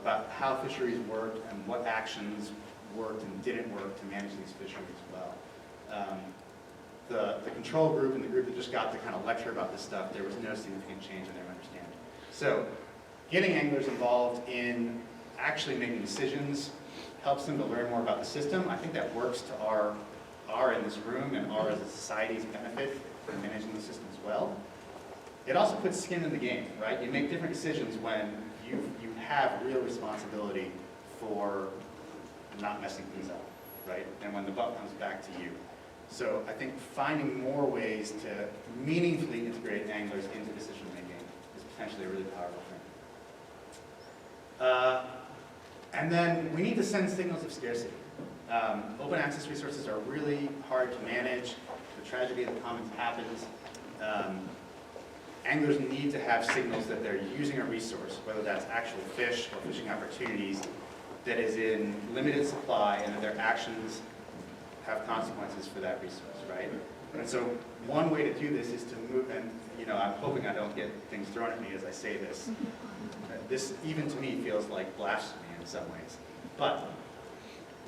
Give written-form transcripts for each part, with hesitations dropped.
about how fisheries worked and what actions worked and didn't work to manage these fisheries well. The control group and the group that just got to kind of lecture about this stuff, there was no significant change in their understanding. So getting anglers involved in actually making decisions helps them to learn more about the system. I think that works to our in this room and our as a society's benefit for managing the systems well. It also puts skin in the game, right? You make different decisions when you have real responsibility for not messing things up, right? And when the buck comes back to you. So I think finding more ways to meaningfully integrate anglers into decision making is potentially a really powerful thing. And then we need to send signals of scarcity. Open access resources are really hard to manage. The tragedy of the commons happens. Anglers need to have signals that they're using a resource, whether that's actual fish or fishing opportunities, that is in limited supply and that their actions have consequences for that resource, right? And so one way to do this is to move, and I'm hoping I don't get things thrown at me as I say this. This, even to me, feels like blasphemy in some ways. But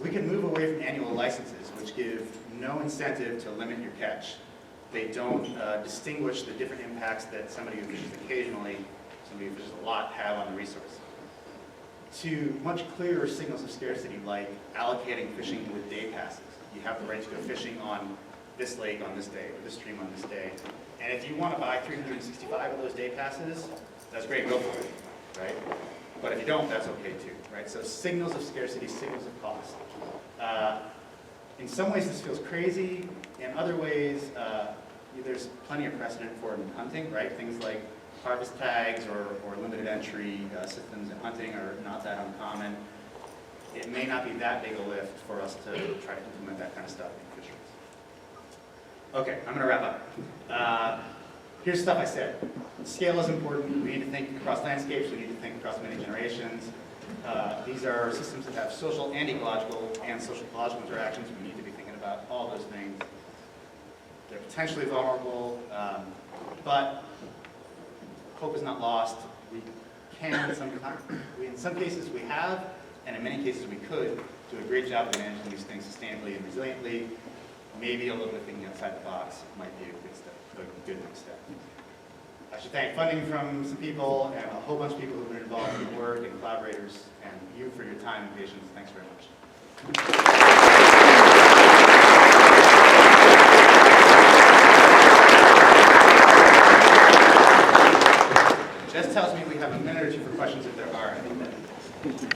we can move away from annual licenses, which give no incentive to limit your catch. They don't distinguish the different impacts that somebody who fishes occasionally, somebody who fishes a lot, have on the resource. To much clearer signals of scarcity, like allocating fishing with day passes. You have the right to go fishing on this lake on this day, or this stream on this day. And if you want to buy 365 of those day passes, that's great, go for it, right? But if you don't, that's okay too, right? So signals of scarcity, signals of cost. In some ways this feels crazy. In other ways, there's plenty of precedent for it in hunting, right? Things like harvest tags or limited entry systems in hunting are not that uncommon. It may not be that big a lift for us to try to implement that kind of stuff in fisheries. Okay, I'm going to wrap up. Here's stuff I said. Scale is important. We need to think across landscapes. We need to think across many generations. These are systems that have social and ecological and social ecological interactions. We need to be thinking about all those things. They're potentially vulnerable, but hope is not lost. We can, in some cases we have, and in many cases we could, do a great job of managing these things sustainably and resiliently. Maybe a little bit thinking outside the box might be a good step, a good next step. I should thank funding from some people and a whole bunch of people who have been involved in the work and collaborators, and you for your time and patience. Thanks very much. Jess tells me we have a minute or two for questions if there are any.